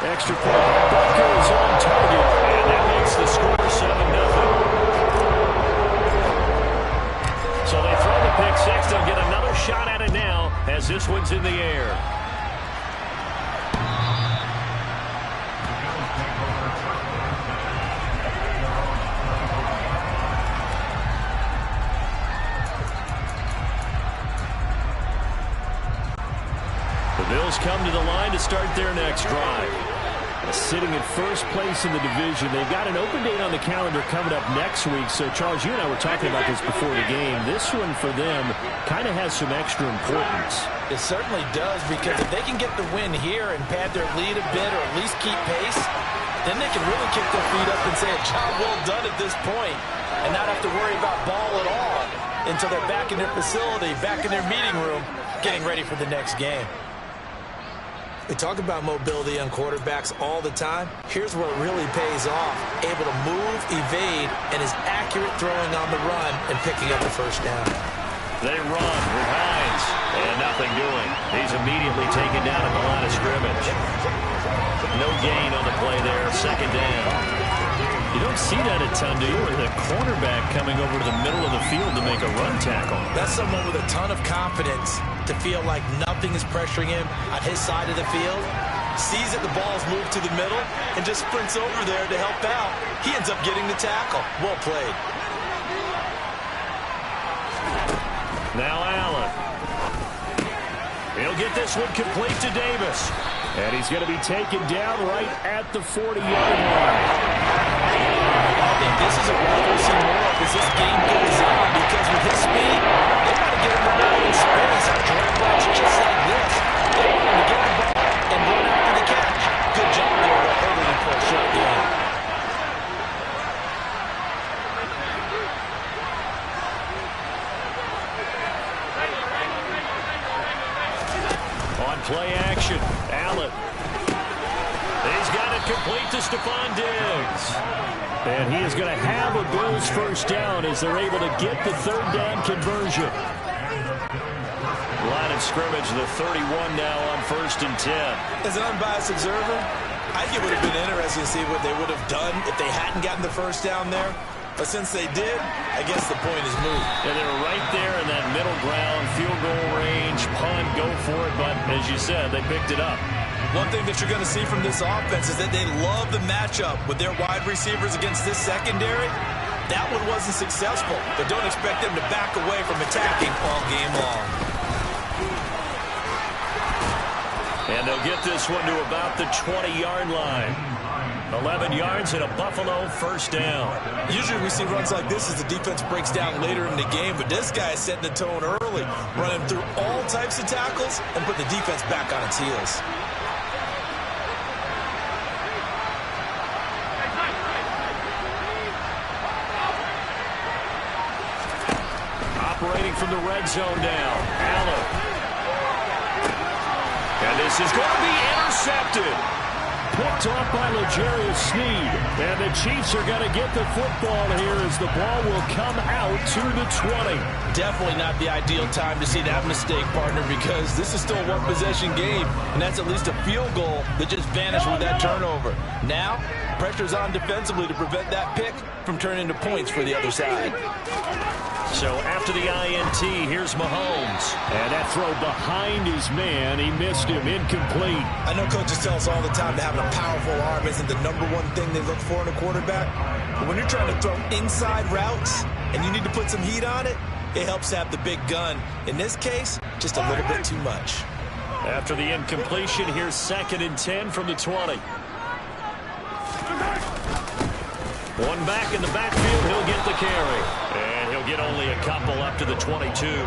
Extra point. Butker is on target, and that makes the score 7-0. So they throw the pick six. They'll get another shot at it now as this one's in the air. The Bills come to the line to start their next drive. Sitting at first place in the division. They've got an open date on the calendar coming up next week. So, Charles, you and I were talking about this before the game. This one for them kind of has some extra importance. It certainly does, because if they can get the win here and pad their lead a bit or at least keep pace, then they can really kick their feet up and say a job well done at this point and not have to worry about ball at all until they're back in their facility, back in their meeting room, getting ready for the next game. We talk about mobility on quarterbacks all the time. Here's where it really pays off. Able to move, evade, and is accurate throwing on the run and picking up the first down. They run with Hines, and nothing doing. He's immediately taken down at the line of scrimmage. No gain on the play there, second down. You don't see that a ton, do you? With the cornerback coming over to the middle of the field to make a run tackle. That's someone with a ton of confidence to feel like nothing is pressuring him on his side of the field. Sees that the ball's moved to the middle and just sprints over there to help out. He ends up getting the tackle. Well played. Now Allen. He'll get this one complete to Davis. And he's going to be taken down right at the 40-yard line. I think this is a role we'll see more of as this game goes on, because with his speed, they got to get him around in space on direct routes just like this. They want him to get the ball and run after the catch. Good job there to hold him for a short game. On play action, Allen. He's got it complete to Stephon Diggs. And he is going to have a Bills first down as they're able to get the third down conversion. Line of scrimmage, the 31 now on 1st and 10. As an unbiased observer, I think it would have been interesting to see what they would have done if they hadn't gotten the first down there. But since they did, I guess the point is moot. And they were right there in that middle ground, field goal range, punt, go for it. But as you said, they picked it up. One thing that you're going to see from this offense is that they love the matchup with their wide receivers against this secondary. That one wasn't successful, but don't expect them to back away from attacking all game long. And they'll get this one to about the 20-yard line. 11 yards and a Buffalo first down. Usually we see runs like this as the defense breaks down later in the game, but this guy is setting the tone early, running through all types of tackles and put the defense back on its heels. Operating from the red zone now, Allen. And this is going to be intercepted. Picked off by L'Jarius Sneed. And the Chiefs are going to get the football here as the ball will come out to the 20. Definitely not the ideal time to see that mistake, partner, because this is still a one-possession game, and that's at least a field goal that just vanished with that turnover. Now, pressure's on defensively to prevent that pick from turning into points for the other side. So after the INT, here's Mahomes. And that throw behind his man. He missed him. Incomplete. I know coaches tell us all the time that having a powerful arm isn't the #1 thing they look for in a quarterback. But when you're trying to throw inside routes and you need to put some heat on it, it helps to have the big gun. In this case, just a little bit too much. After the incompletion, here's 2nd and 10 from the 20. One back in the backfield. He'll get the carry. And he'll get only a couple up to the 22.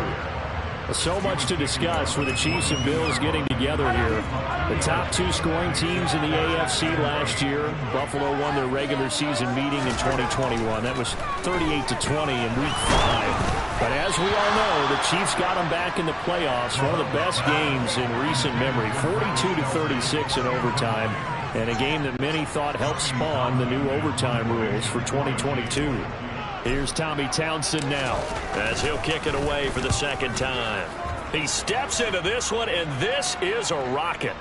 So much to discuss with the Chiefs and Bills getting together here. The top 2 scoring teams in the AFC last year. Buffalo won their regular season meeting in 2021. That was 38-20 in Week 5. But as we all know, the Chiefs got them back in the playoffs. One of the best games in recent memory. 42-36 in overtime. And a game that many thought helped spawn the new overtime rules for 2022. Here's Tommy Townsend now as he'll kick it away for the 2nd time. He steps into this one, and this is a rocket.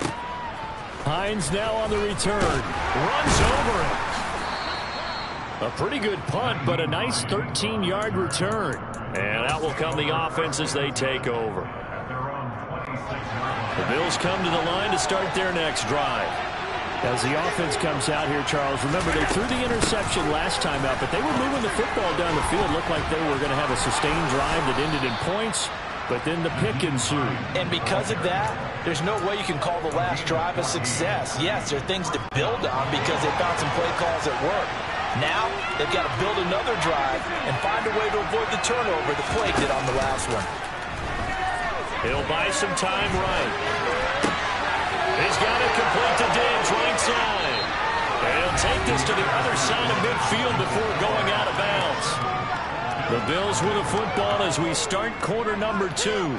Hines now on the return. Runs over it. A pretty good punt, but a nice 13-yard return. And out will come the offense as they take over. The Bills come to the line to start their next drive. As the offense comes out here, Charles, remember they threw the interception last time out, but they were moving the football down the field. Looked like they were going to have a sustained drive that ended in points, but then the pick ensued. And because of that, there's no way you can call the last drive a success. Yes, there are things to build on because they found some play calls that work. Now, they've got to build another drive and find a way to avoid the turnover that plagued it on the last one. He'll buy some time right. He's got it complete to Diggs, right side. And he'll take this to the other side of midfield before going out of bounds. The Bills with the football as we start quarter number 2,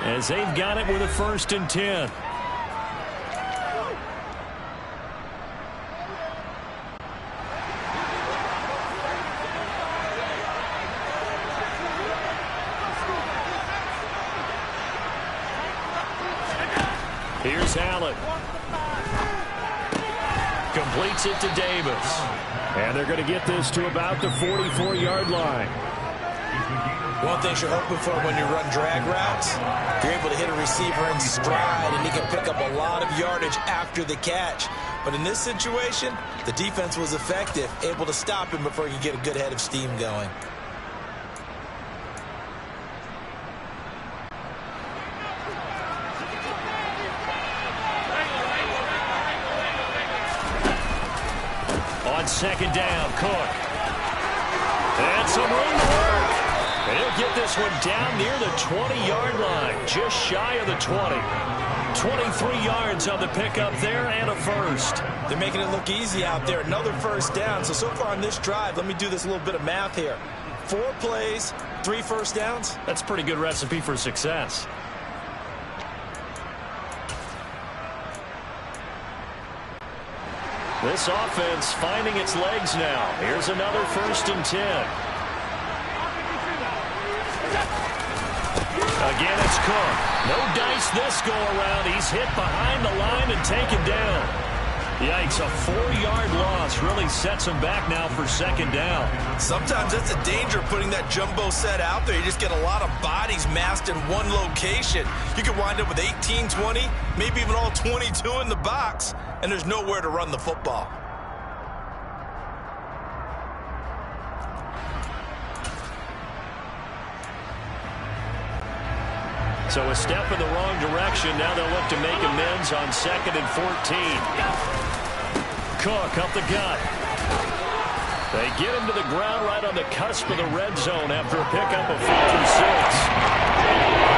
as they've got it with a 1st and 10. Here's Allen. Completes it to Davis. And they're going to get this to about the 44-yard line. One thing you're hoping for when you run drag routes, you're able to hit a receiver in stride, and he can pick up a lot of yardage after the catch. But in this situation, the defense was effective, able to stop him before he could get a good head of steam going. On 2nd down, Cook. And some room to work. And he'll get this one down near the 20-yard line, just shy of the 20. 23 yards on the pickup there and a 1st. They're making it look easy out there. Another 1st down. So far on this drive, let me do this little bit of math here. 4 plays, 3 1st downs. That's a pretty good recipe for success. This offense finding its legs now. Here's another 1st and 10. Again, it's Cook. No dice this go-around. He's hit behind the line and taken down. Yikes, a 4-yard loss really sets him back now for 2nd down. Sometimes that's the danger of putting that jumbo set out there. You just get a lot of bodies massed in one location. You could wind up with 18, 20, maybe even all 22 in the box, and there's nowhere to run the football. So a step in the wrong direction. Now they'll look to make amends on 2nd and 14. Cook up the gut. They get him to the ground right on the cusp of the red zone after a pickup of 4 or 6.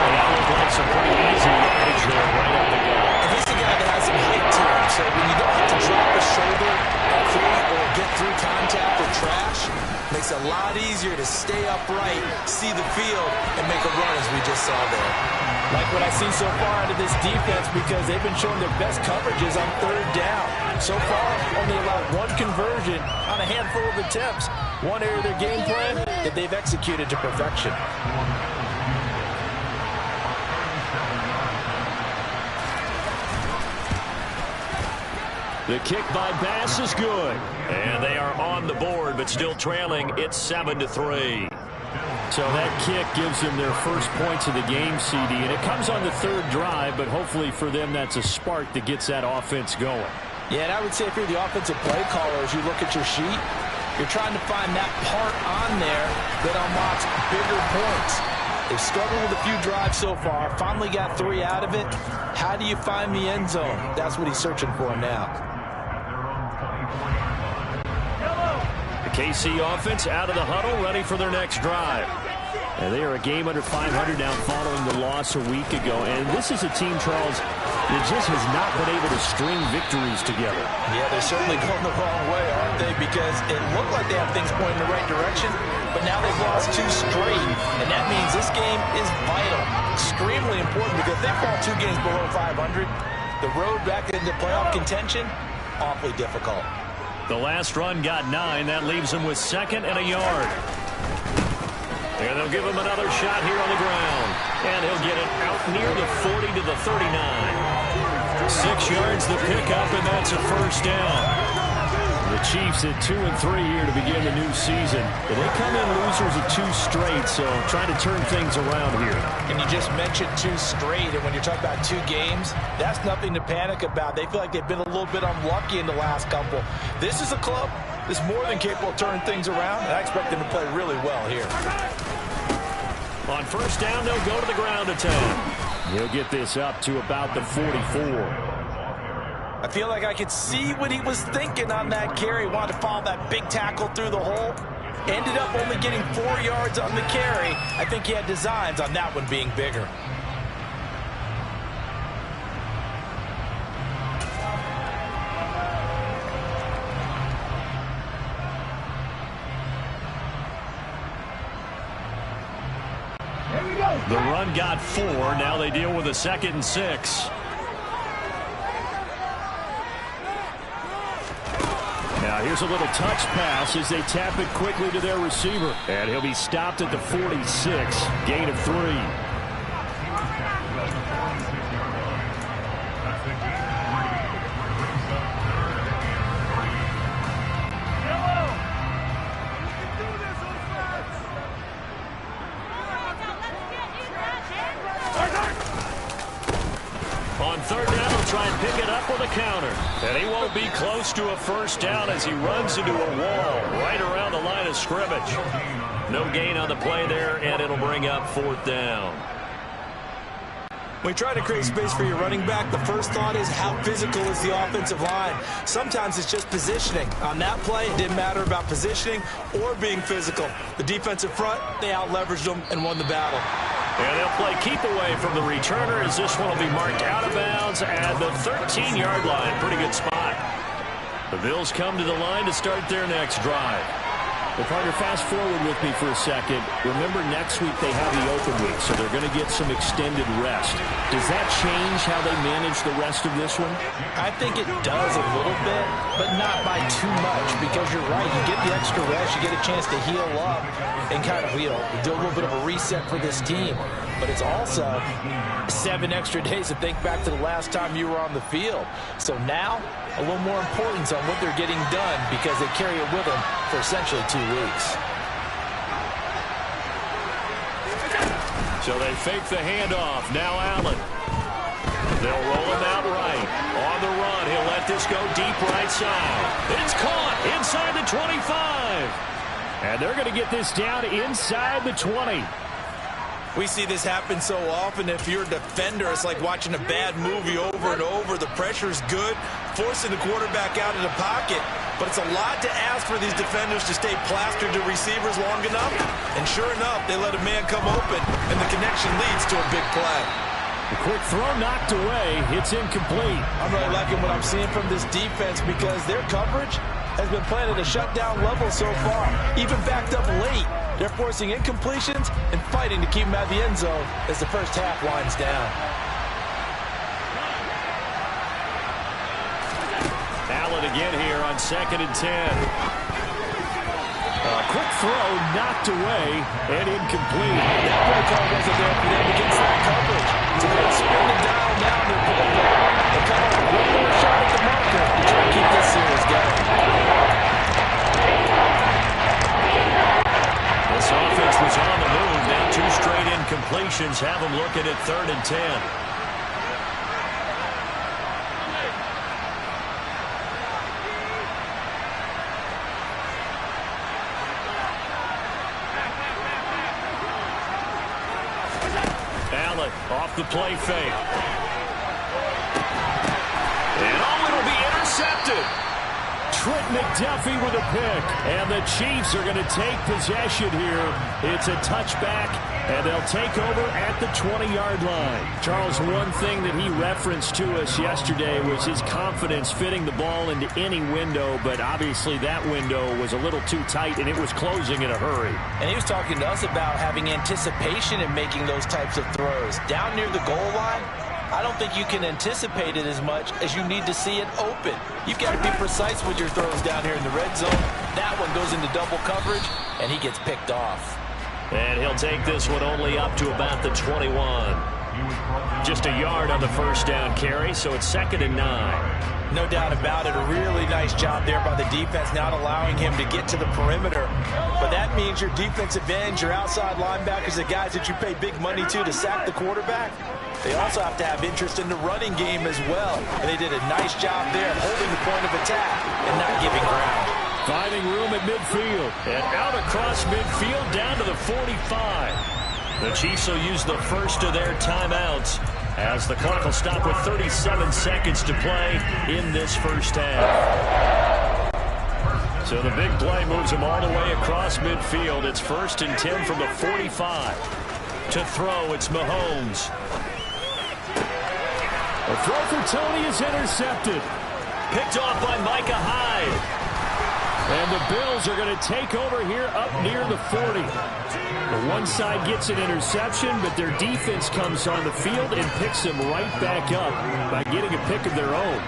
That looked like some pretty easy yardage there right up the gut. And he's a guy that has some height to him, so when you don't have to drop a shoulder or get through contact or trash, makes it a lot easier to stay upright, see the field, and make a run as we just saw there. Like what I see so far out of this defense because they've been showing their best coverages on 3rd down. So far, only allowed 1 conversion on a handful of attempts. One area of their game plan that they've executed to perfection. The kick by Bass is good. And they are on the board, but still trailing. It's 7-3. So that kick gives them their first points of the game, CD. And it comes on the 3rd drive, but hopefully for them that's a spark that gets that offense going. Yeah, and I would say if you're the offensive play caller, as you look at your sheet, you're trying to find that part on there that unlocks bigger points. They've struggled with a few drives so far, finally got 3 out of it. How do you find the end zone? That's what he's searching for now. The KC offense out of the huddle, ready for their next drive. And they are a game under 500 now following the loss a week ago. And this is a team, Charles, that just has not been able to string victories together. Yeah, they're certainly going the wrong way, aren't they? Because it looked like they have things pointing in the right direction, but now they've lost 2 straight. And that means this game is vital, extremely important, because if they fall 2 games below 500, the road back into playoff contention, awfully difficult. The last run got 9. That leaves them with 2nd and a yard. And they'll give him another shot here on the ground. And he'll get it out near the 40 to the 39. 6 yards the pickup, and that's a first down. The Chiefs at 2-3 here to begin the new season. But they come in losers of 2 straight, so trying to turn things around here. And you just mentioned 2 straight, and when you're talking about 2 games, that's nothing to panic about. They feel like they've been a little bit unlucky in the last couple. This is a club that's more than capable of turning things around, and I expect them to play really well here. On first down, they'll go to the ground attack. He'll get this up to about the 44. I feel like I could see what he was thinking on that carry. Wanted to follow that big tackle through the hole. Ended up only getting 4 yards on the carry. I think he had designs on that one being bigger. The run got 4. Now they deal with a 2nd and 6. Now here's a little touch pass as they tap it quickly to their receiver. And he'll be stopped at the 46. Gain of 3. On third down, he'll try and pick it up with a counter. And he won't be close to a first down as he runs into a wall right around the line of scrimmage. No gain on the play there, and it'll bring up 4th down. When you try to create space for your running back, the first thought is how physical is the offensive line. Sometimes it's just positioning. On that play, it didn't matter about positioning or being physical. The defensive front, they out-leveraged them and won the battle. And they'll play keep away from the returner as this one will be marked out of bounds at the 13-yard line. Pretty good spot. The Bills come to the line to start their next drive. Well, partner, fast forward with me for a second. Remember, next week they have the open week, so they're going to get some extended rest. Does that change how they manage the rest of this one? I think it does a little bit, but not by too much, because you're right. You get the extra rest, you get a chance to heal up and kind of do a little bit of a reset for this team. But it's also 7 extra days to think back to the last time you were on the field. So now, a little more importance on what they're getting done because they carry it with them for essentially 2 weeks. So they fake the handoff. Now Allen. They'll roll him out right. On the run, he'll let this go deep right side. It's caught inside the 25. And they're going to get this down inside the 20. We see this happen so often. If you're a defender, it's like watching a bad movie over and over. The pressure's good, forcing the quarterback out of the pocket. But it's a lot to ask for these defenders to stay plastered to receivers long enough. And sure enough, they let a man come open, and the connection leads to a big play. The quick throw knocked away. It's incomplete. I'm really liking what I'm seeing from this defense because their coverage has been playing at a shutdown level so far. Even backed up late. They're forcing incompletions and fighting to keep them out of the end zone as the first half winds down. Allen again here on 2nd and 10. A quick throw knocked away and incomplete. That play call wasn't there for them against that coverage. So they're spinning down now. They're coming up with one more shot at the marker to try to keep this series going. This offense was on the move. Now 2 straight incompletions have them looking at 3rd and 10. Allen off the play fake. And it'll be intercepted. Trent McDuffie with a pick. And the Chiefs are going to take possession here. It's a touchback, and they'll take over at the 20-yard line. Charles, one thing that he referenced to us yesterday was his confidence fitting the ball into any window, but obviously that window was a little too tight, and it was closing in a hurry. And he was talking to us about having anticipation in making those types of throws. Down near the goal line, I don't think you can anticipate it as much as you need to see it open. You've got to be precise with your throws down here in the red zone. That one goes into double coverage, and he gets picked off. And he'll take this one only up to about the 21. Just a yard on the first down carry, so it's 2nd and 9. No doubt about it. A really nice job there by the defense, not allowing him to get to the perimeter. But that means your defensive ends, your outside linebackers, the guys that you pay big money to sack the quarterback, they also have to have interest in the running game as well. And they did a nice job there of holding the point of attack and not giving ground. Finding room at midfield. And out across midfield down to the 45. The Chiefs will use the first of their timeouts as the clock will stop with 37 seconds to play in this first half. So the big play moves them all the way across midfield. It's 1st and 10 from the 45. To throw, it's Mahomes. The throw for Tony is intercepted. Picked off by Micah Hyde. And the Bills are going to take over here up near the 40. The one side gets an interception, but their defense comes on the field and picks them right back up by getting a pick of their own.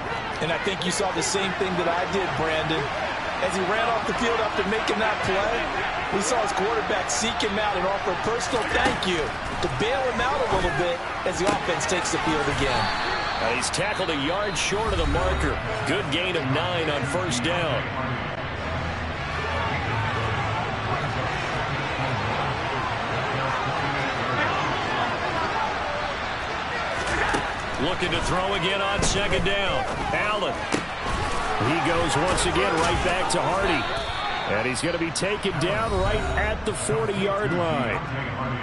And I think you saw the same thing that I did, Brandon. As he ran off the field after making that play, we saw his quarterback seek him out and offer a personal thank you to bail him out a little bit as the offense takes the field again. He's tackled a yard short of the marker. Good gain of 9 on first down. Looking to throw again on 2nd down. Allen. He goes once again right back to Hardy. And he's going to be taken down right at the 40-yard line.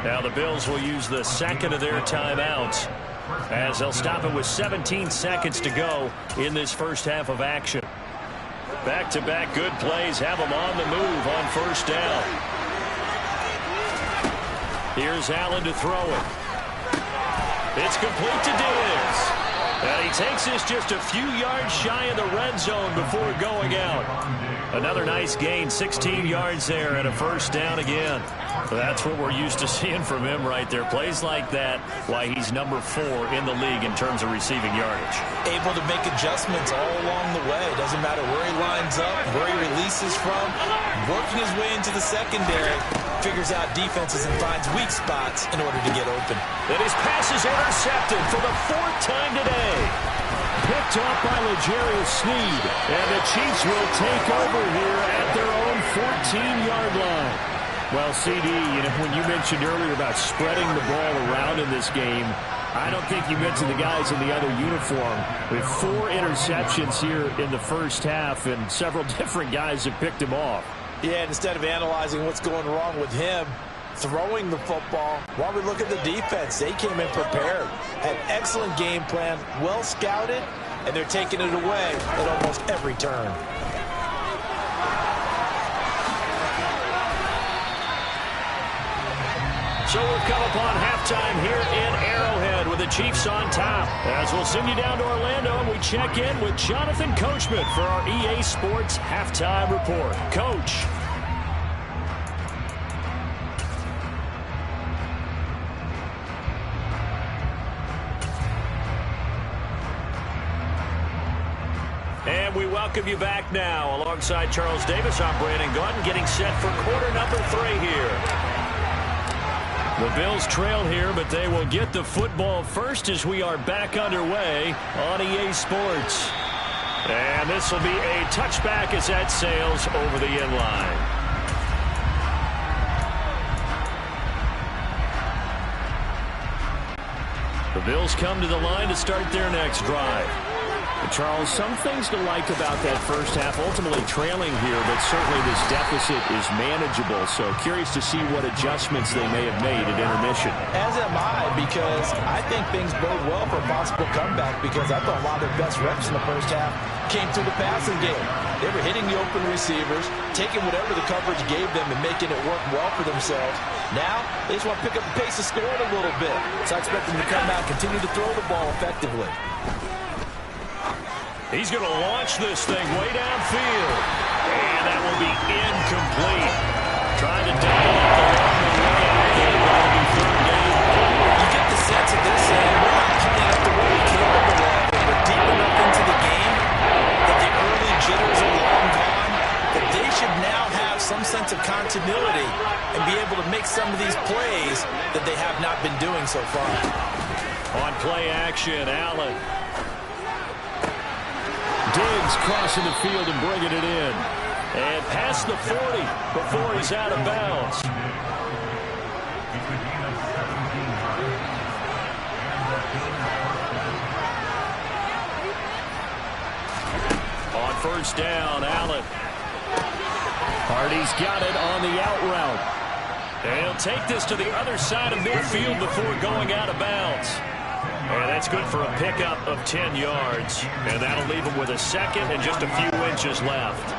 Now the Bills will use the 2nd of their timeouts as they'll stop it with 17 seconds to go in this first half of action. Back-to-back good plays have them on the move on first down. Here's Allen to throw it. It's complete to Diaz. And he takes this just a few yards shy of the red zone before going out. Another nice gain, 16 yards there and a first down again. That's what we're used to seeing from him right there. Plays like that, why he's number 4 in the league in terms of receiving yardage. Able to make adjustments all along the way. Doesn't matter where he lines up, where he releases from. Working his way into the secondary. Figures out defenses and finds weak spots in order to get open. And his pass is intercepted for the 4th time today. Picked off by L'Jarius Sneed. And the Chiefs will take over here at their own 14-yard line. Well, CD, when you mentioned earlier about spreading the ball around in this game, I don't think you mentioned the guys in the other uniform. With 4 interceptions here in the first half, and several different guys have picked him off. Yeah, instead of analyzing what's going wrong with him, throwing the football, while we look at the defense, they came in prepared. Had excellent game plan, well scouted, and they're taking it away at almost every turn. So we've come upon halftime here in Arrowhead with the Chiefs on top. As we'll send you down to Orlando and we check in with Jonathan Coachman for our EA Sports Halftime Report. Coach. And we welcome you back now. Alongside Charles Davis, I'm Brandon Gordon, getting set for quarter number 3 here. The Bills trail here, but they will get the football first as we are back underway on EA Sports. And this will be a touchback as that sails over the end line. The Bills come to the line to start their next drive. Charles, some things to like about that first half. Ultimately trailing here, but certainly this deficit is manageable. So curious to see what adjustments they may have made at intermission. As am I, because I think things bode well for a possible comeback, because I thought a lot of their best reps in the first half came through the passing game. They were hitting the open receivers, taking whatever the coverage gave them and making it work well for themselves. Now, they just want to pick up the pace of scoring a little bit. So I expect them to come out and continue to throw the ball effectively. He's going to launch this thing way downfield. And that will be incomplete. Trying to dial up the long way out there. That'll be 3rd down. You get the sense of this saying, we're not playing up the way we came to the level. We're deep enough into the game that the early jitters are long gone, that they should now have some sense of continuity and be able to make make some of these plays that they have not been doing so far. On play action, Allen. Diggs crossing the field and bringing it in. And past the 40 before he's out of bounds. On first down, Allen. Hardy's got it on the out route. And he'll take this to the other side of midfield before going out of bounds. And that's good for a pickup of 10 yards. And that'll leave him with a second and just a few inches left.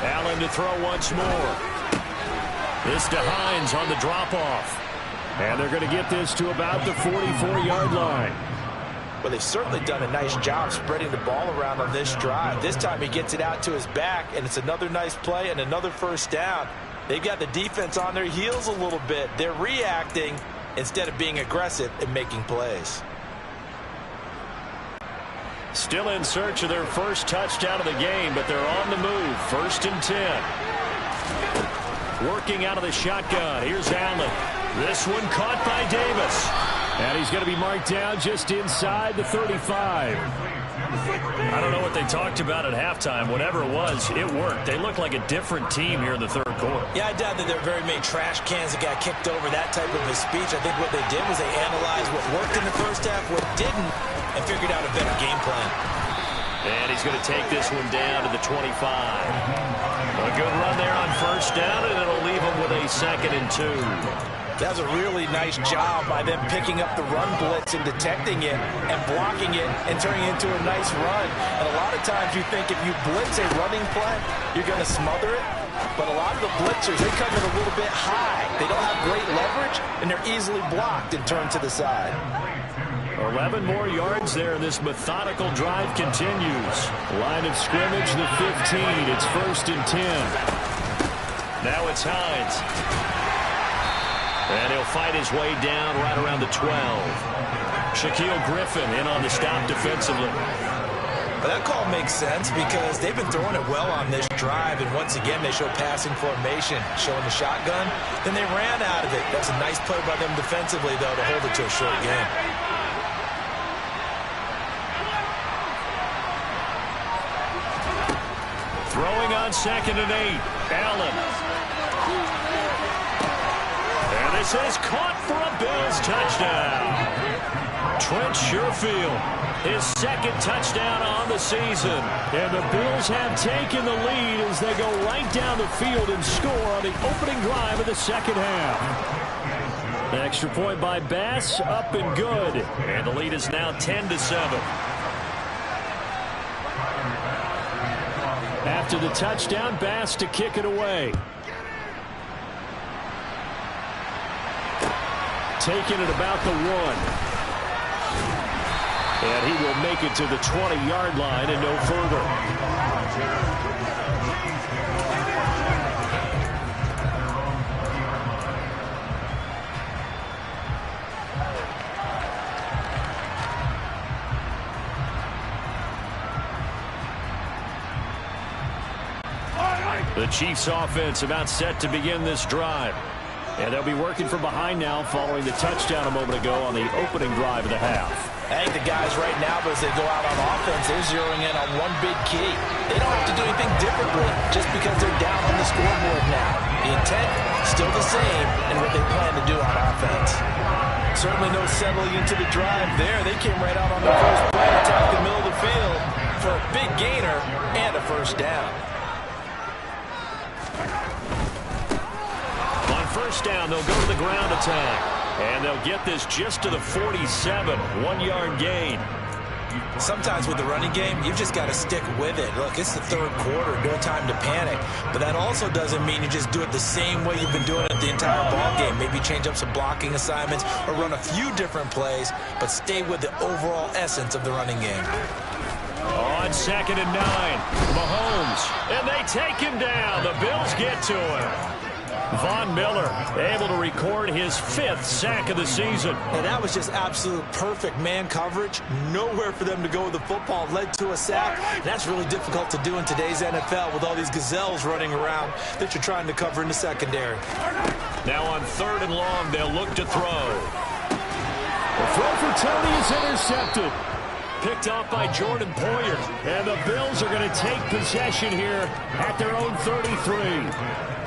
Allen to throw once more. This to Hines on the drop-off. And they're going to get this to about the 44-yard line. Well, they've certainly done a nice job spreading the ball around on this drive. This time he gets it out to his back, and it's another nice play and another first down. They've got the defense on their heels a little bit. They're reacting instead of being aggressive and making plays. Still in search of their first touchdown of the game, but they're on the move. 1st and 10. Working out of the shotgun. Here's Allen. This one caught by Davis. And he's going to be marked down just inside the 35. I don't know what they talked about at halftime. Whatever it was, it worked. They look like a different team here in the third quarter. Yeah, I doubt that there are very many trash cans that got kicked over, that type of a speech. I think what they did was they analyzed what worked in the first half, what didn't, and figured out a better game plan. And he's going to take this one down to the 25. A good run there on first down, and it'll leave him with a 2nd and 2. That was a really nice job by them picking up the run blitz and detecting it and blocking it and turning it into a nice run. And a lot of times you think if you blitz a running play, you're going to smother it. But a lot of the blitzers, they come in a little bit high. They don't have great leverage, and they're easily blocked and turned to the side. 11 more yards there, and this methodical drive continues. Line of scrimmage, the 15. It's 1st and 10. Now it's Hines. And he'll fight his way down right around the 12. Shaquille Griffin in on the stop defensively. But that call makes sense because they've been throwing it well on this drive, and once again they show passing formation, showing the shotgun. Then they ran out of it. That's a nice play by them defensively, though, to hold it to a short game. Throwing on 2nd and 8. Allen. And this is caught for a Bills touchdown. Trent Sherfield, his 2nd touchdown on the season. And the Bills have taken the lead as they go right down the field and score on the opening drive of the second half. An extra point by Bass, up and good. And the lead is now 10-7. After the touchdown, Bass to kick it away. Taking it about the 1. And he will make it to the 20-yard line and no further. The Chiefs offense about set to begin this drive. And they'll be working from behind now following the touchdown a moment ago on the opening drive of the half. I think the guys right now, as they go out on offense, they're zeroing in on one big key. They don't have to do anything differently just because they're down on the scoreboard now. The intent, still the same, and what they plan to do on offense. Certainly no settling into the drive there. They came right out on the first play, attacked the middle of the field for a big gainer and a first down. First down, they'll go to the ground attack. And they'll get this just to the 47, 1-yard gain. Sometimes with the running game, you've just got to stick with it. Look, it's the third quarter, no time to panic. But that also doesn't mean you just do it the same way you've been doing it the entire ball game. Maybe change up some blocking assignments or run a few different plays, but stay with the overall essence of the running game. On 2nd and 9, Mahomes, and they take him down. The Bills get to him. Von Miller able to record his 5th sack of the season. And that was just absolute perfect man coverage. Nowhere for them to go with the football. Led to a sack. That's really difficult to do in today's NFL with all these gazelles running around that you're trying to cover in the secondary. Now on 3rd and long, they'll look to throw. The throw for Tony is intercepted. Picked off by Jordan Poyer. And the Bills are going to take possession here at their own 33.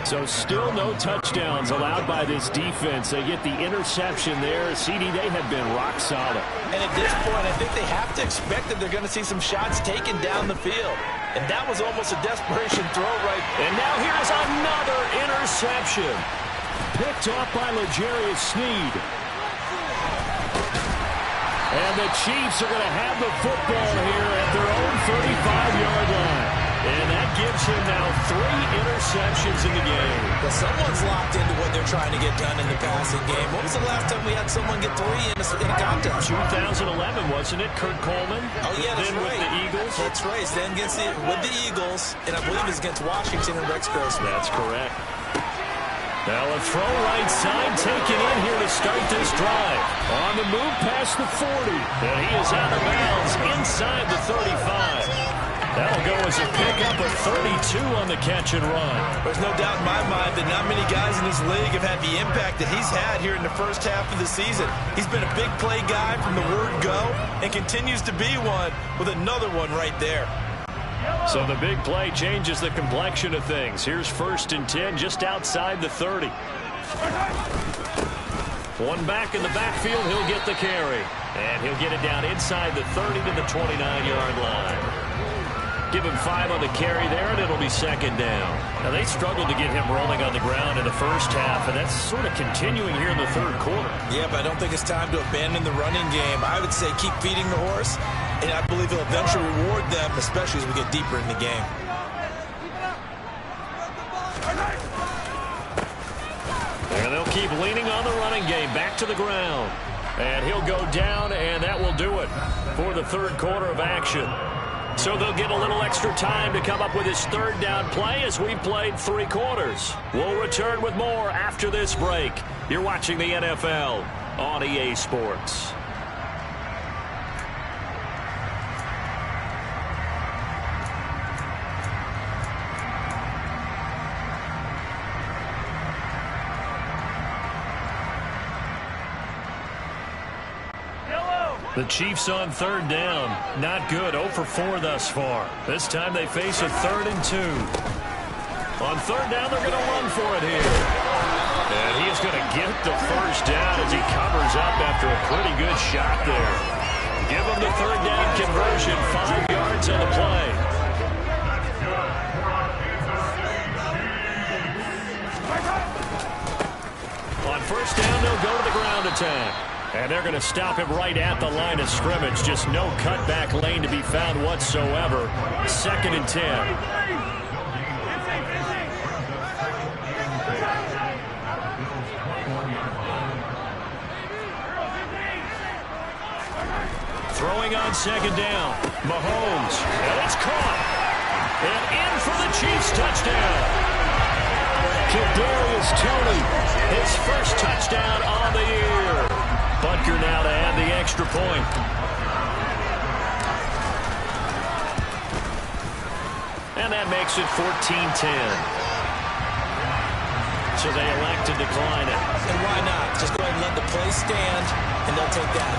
So still no touchdowns allowed by this defense. They get the interception there. CD, they have been rock solid. And at this point, I think they have to expect that they're going to see some shots taken down the field. And that was almost a desperation throw right there. And now here's another interception. Picked off by L'Jarius Sneed. And the Chiefs are going to have the football here at their own 35-yard line. And that gives him now 3 interceptions in the game. But someone's locked into what they're trying to get done in the passing game. When was the last time we had someone get 3 in a contest? 2011, wasn't it? Kurt Coleman. Oh, yeah, that's then right. With the Eagles. That's right. Then with the Eagles, and I believe it's against Washington and Rex Grossman. That's correct. Now a throw right side taken in here to start this drive. On the move past the 40. And he is out of bounds inside the 35. That'll go as a pickup of 32 on the catch and run. There's no doubt in my mind that not many guys in this league have had the impact that he's had here in the first half of the season. He's been a big play guy from the word go and continues to be one with another one right there. So the big play changes the complexion of things. Here's 1st and 10 just outside the 30. One back in the backfield, he'll get the carry. And he'll get it down inside the 30 to the 29-yard line. Give him 5 on the carry there, and it'll be 2nd down. Now, they struggled to get him rolling on the ground in the first half, and that's sort of continuing here in the 3rd quarter. Yeah, but I don't think it's time to abandon the running game. I would say keep feeding the horse, and I believe he'll eventually reward them, especially as we get deeper in the game. And they'll keep leaning on the running game. Back to the ground. And he'll go down, and that will do it for the 3rd quarter of action. So they'll get a little extra time to come up with his 3rd down play as we've played 3 quarters. We'll return with more after this break. You're watching the NFL on EA Sports. The Chiefs on 3rd down. Not good. 0 for 4 thus far. This time they face a 3rd and 2. On 3rd down, they're going to run for it here. And he is going to get the 1st down as he covers up after a pretty good shot there. Give him the 3rd down conversion. 5 yards on the play. On 1st down, they'll go to the ground attack. And they're going to stop him right at the line of scrimmage. Just no cutback lane to be found whatsoever. 2nd and 10. Throwing on 2nd down. Mahomes. And it's caught. And in for the Chiefs touchdown. Kadarius Toney. His 1st touchdown on the year. Butker now to add the extra point. And that makes it 14-10. So they elect to decline it. And why not? Just go ahead and let the play stand, and they'll take that.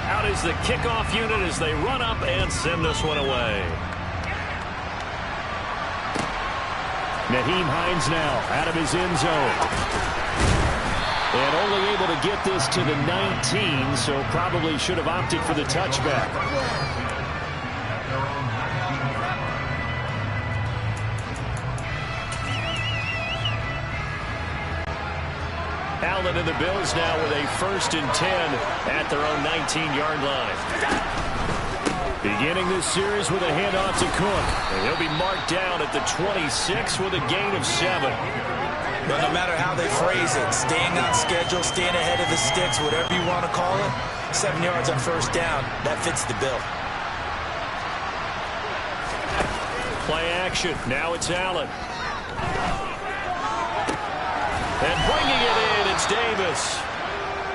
Out is the kickoff unit as they run up and send this one away. Nyheim Hines now out of his end zone. And only able to get this to the 19, so probably should have opted for the touchback. Allen and the Bills now with a 1st and 10 at their own 19-yard line. Beginning this series with a handoff to Cook. And he'll be marked down at the 26 with a gain of 7. But no matter how they phrase it, staying on schedule, staying ahead of the sticks, whatever you want to call it, 7 yards on 1st down, that fits the bill. Play action. Now it's Allen. And bringing it in, it's Davis.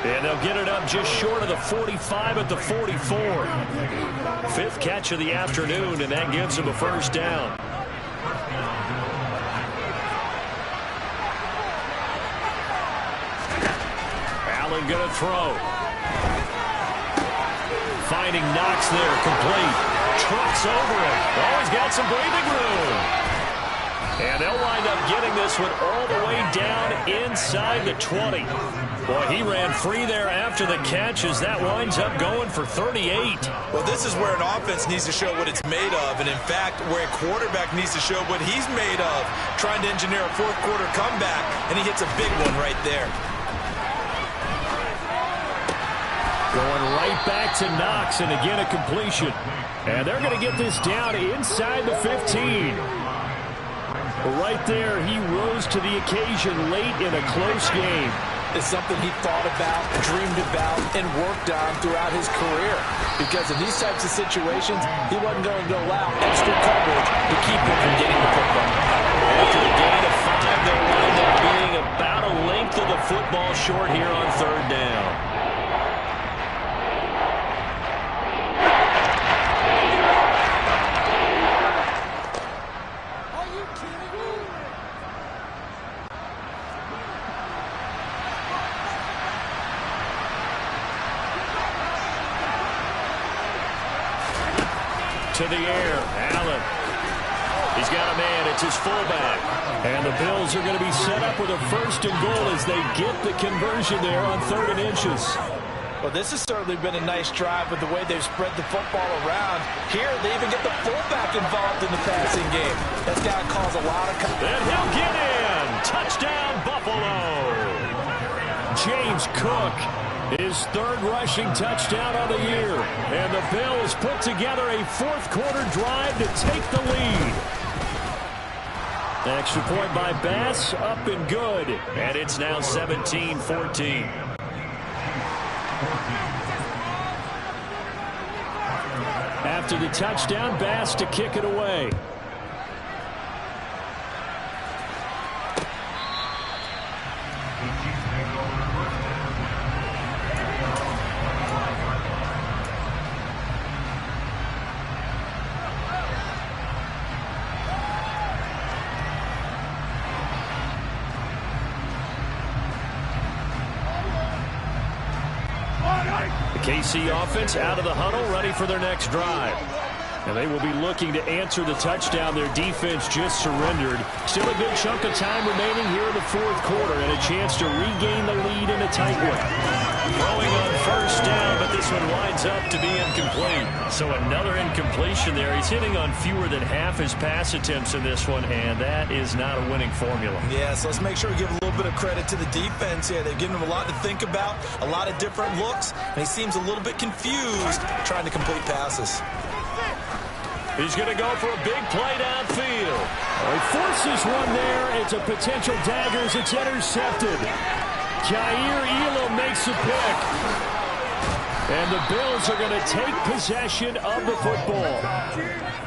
And they'll get it up just short of the 45 at the 44. Fifth catch of the afternoon, and that gives him a first down. Allen going to throw. Finding Knox there, complete. Trucks over it. Always got some breathing room. And they'll wind up getting this one all the way down inside the 20. Boy, he ran free there after the catch as that winds up going for 38. Well, this is where an offense needs to show what it's made of. And, in fact, where a quarterback needs to show what he's made of. Trying to engineer a fourth-quarter comeback, and he hits a big one right there. Going right back to Knox, and again a completion. And they're going to get this down inside the 15. Right there, he rose to the occasion late in a close game. It's something he thought about, dreamed about, and worked on throughout his career. Because in these types of situations, he wasn't going to allow extra coverage to keep him from getting the football. After the gain of 5, they'll wind up being about a length of the football short here on third down. To the air, Allen. He's got a man, it's his fullback. And the Bills are going to be set up with a first and goal as they get the conversion there on 3rd and inches. Well, this has certainly been a nice drive with the way they've spread the football around. Here, they even get the fullback involved in the passing game. That's got to cause a lot of... And he'll get in! Touchdown, Buffalo! James Cook, his 3rd rushing touchdown of the year. And the Bills put together a 4th-quarter drive to take the lead. Extra point by Bass, up and good. And it's now 17-14. After the touchdown, Bass to kick it away. KC offense out of the huddle, ready for their next drive. And they will be looking to answer the touchdown their defense just surrendered. Still a good chunk of time remaining here in the 4th quarter and a chance to regain the lead in a tight one. Throwing on first down, but this one winds up to be incomplete. So another incompletion there. He's hitting on fewer than half his pass attempts in this one, and that is not a winning formula. Yeah, so let's make sure we give a little bit of credit to the defense here. They've given him a lot to think about, a lot of different looks, and he seems a little bit confused trying to complete passes. He's going to go for a big play downfield. He forces one there. It's a potential dagger as it's intercepted. Jair Elam makes a pick. And the Bills are going to take possession of the football.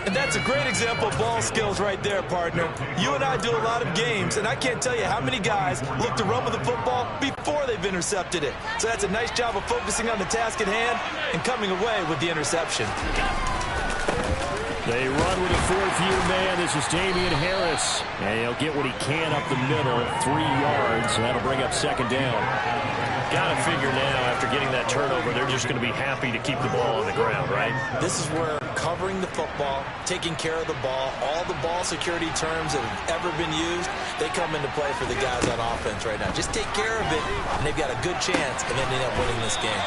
And that's a great example of ball skills right there, partner. You and I do a lot of games, and I can't tell you how many guys look to run with the football before they've intercepted it. So that's a nice job of focusing on the task at hand and coming away with the interception. They run with a 4th-year man. This is Damian Harris. And he'll get what he can up the middle, 3 yards. And that'll bring up 2nd down. Got to figure now, after getting that turnover, they're just going to be happy to keep the ball on the ground, right? This is where covering the football, taking care of the ball, all the ball security terms that have ever been used, they come into play for the guys on offense right now. Just take care of it, and they've got a good chance of ending up winning this game.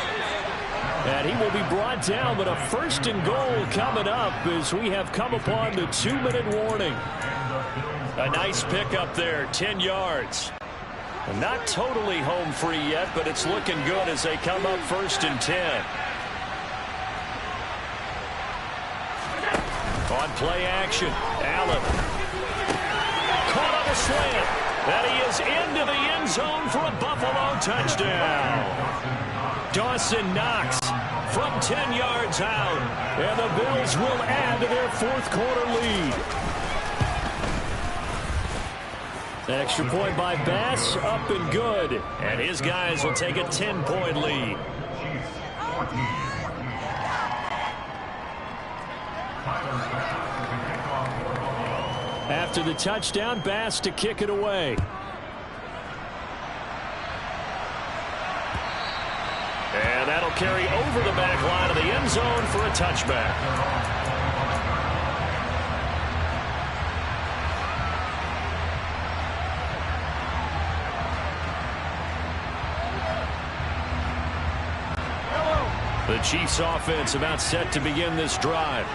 And he will be brought down, but a 1st and goal coming up as we have come upon the 2-minute warning. A nice pickup there, 10 yards. Not totally home free yet, but it's looking good as they come up 1st and 10. On play action, Allen. Caught on a slant. And he is into the end zone for a Buffalo touchdown. Dawson Knox from 10 yards out. And the Bills will add to their 4th quarter lead. Extra point by Bass, up and good. And his guys will take a 10-point lead. After the touchdown, Bass to kick it away. And that'll carry over the back line of the end zone for a touchback. The Chiefs offense about set to begin this drive.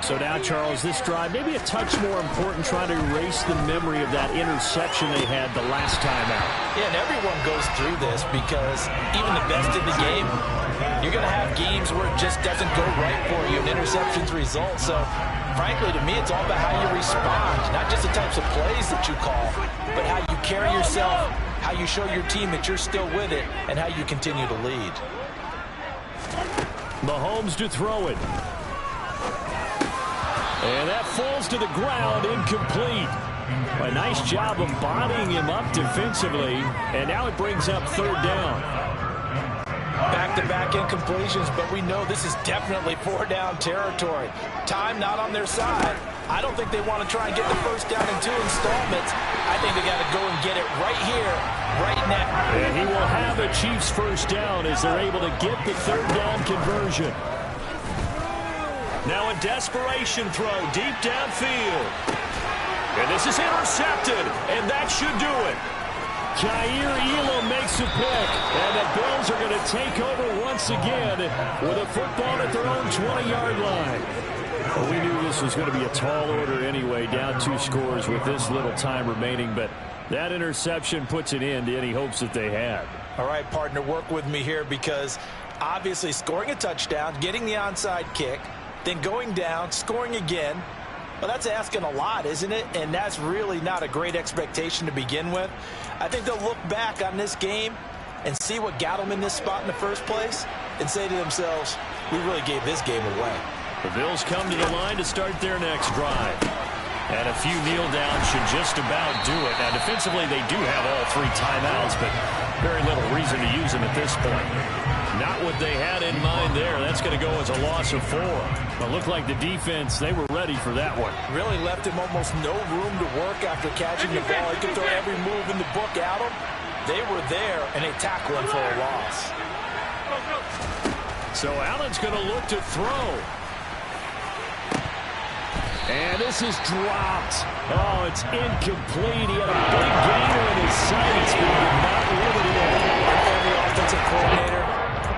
So now, Charles, this drive maybe a touch more important, trying to erase the memory of that interception they had the last time out. Yeah, and everyone goes through this because even the best in the game, you're going to have games where it just doesn't go right for you, and interceptions result. So, frankly, to me, it's all about how you respond, not just the types of plays that you call, but how you carry yourself, how you show your team that you're still with it, and how you continue to lead. Mahomes to throw it. And that falls to the ground, incomplete. A nice job of bodying him up defensively, and now it brings up third down. Back-to-back incompletions, but we know this is definitely four-down territory. Time not on their side. I don't think they want to try and get the first down in 2 installments. I think they got to go and get it right here, right now. And he will have a Chiefs first down as they're able to get the third down conversion. Now a desperation throw deep downfield. And this is intercepted, and that should do it. Jair Elam makes a pick, and the Bills are going to take over once again with a football at their own 20-yard line. Well, we knew this was going to be a tall order anyway, down 2 scores with this little time remaining, but that interception puts an end to any hopes that they had. All right, partner, work with me here because obviously scoring a touchdown, getting the onside kick, then going down, scoring again. Well, that's asking a lot, isn't it? And that's really not a great expectation to begin with. I think they'll look back on this game and see what got them in this spot in the first place and say to themselves, we really gave this game away. The Bills come to the line to start their next drive. And a few kneel downs should just about do it. Now, defensively, they do have all 3 timeouts, but very little reason to use them at this point. Not what they had in mind there. That's going to go as a loss of 4. But looked like the defense, they were ready for that one. Really left him almost no room to work after catching the ball. He could throw every move in the book at him. They were there, and they tackled him for a loss. So Allen's going to look to throw. And this is dropped. Oh, it's incomplete. He had a big gainer in his sights, but he did not live it in. Every offensive coordinator,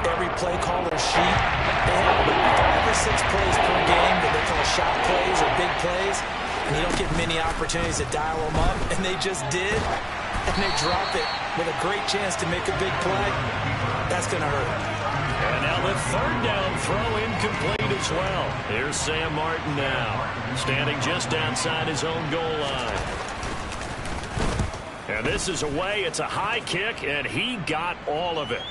every play caller sheet, they have 5 or 6 plays per game that they call shot plays or big plays, and you don't get many opportunities to dial them up, and they just did, and they drop it with a great chance to make a big play. That's going to hurt. And now the third down throw incomplete as well. Here's Sam Martin now, standing just outside his own goal line. And this is away. It's a high kick, and he got all of it.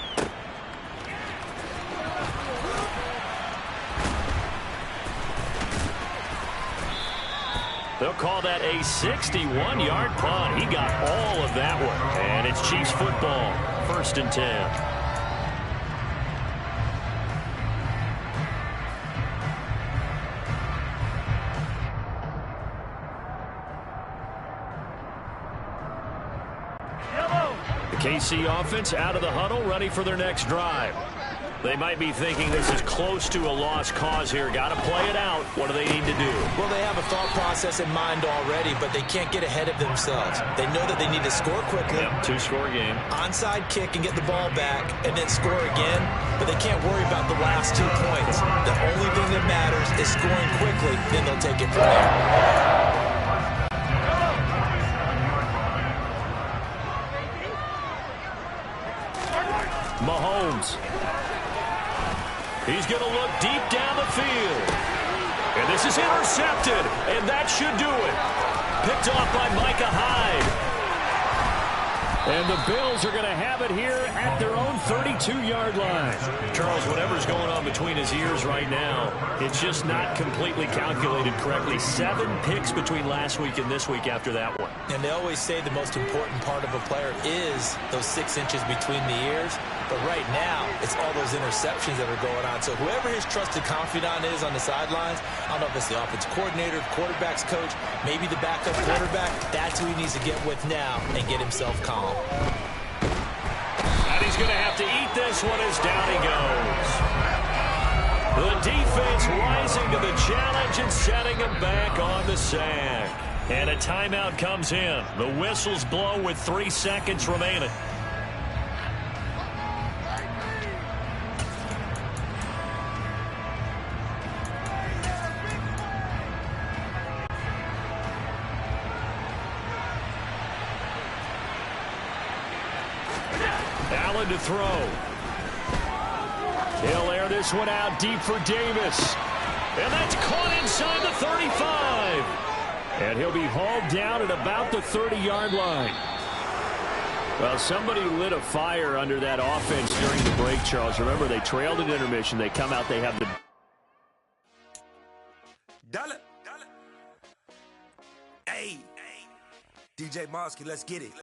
They'll call that a 61-yard punt. He got all of that one. And it's Chiefs football, 1st and 10. KC offense out of the huddle, ready for their next drive. They might be thinking this is close to a lost cause here. Got to play it out. What do they need to do? Well, they have a thought process in mind already, but they can't get ahead of themselves. They know that they need to score quickly. Yep, 2-score game. Onside kick and get the ball back and then score again, but they can't worry about the last 2 points. The only thing that matters is scoring quickly, then they'll take it from there. Mahomes. He's going to look deep down the field. And this is intercepted, and that should do it. Picked off by Micah Hyde. And the Bills are going to have it here at their own 32-yard line. Charles, whatever's going on between his ears right now, it's just not completely calculated correctly. 7 picks between last week and this week after that one. And they always say the most important part of a player is those 6 inches between the ears. But right now, it's all those interceptions that are going on. So whoever his trusted confidant is on the sidelines, I don't know if it's the offensive coordinator, quarterback's coach, maybe the backup quarterback, that's who he needs to get with now and get himself calm. And he's going to have to eat this one as down he goes. The defense rising to the challenge and setting him back on the sack. And a timeout comes in. The whistles blow with 3 seconds remaining. Allen to throw. He'll air this one out deep for Davis. And that's caught inside the 35. And he'll be hauled down at about the 30-yard line. Well, somebody lit a fire under that offense during the break, Charles. Remember, they trailed at intermission. They come out, they have the... Hey, DJ Mosky, let's get it.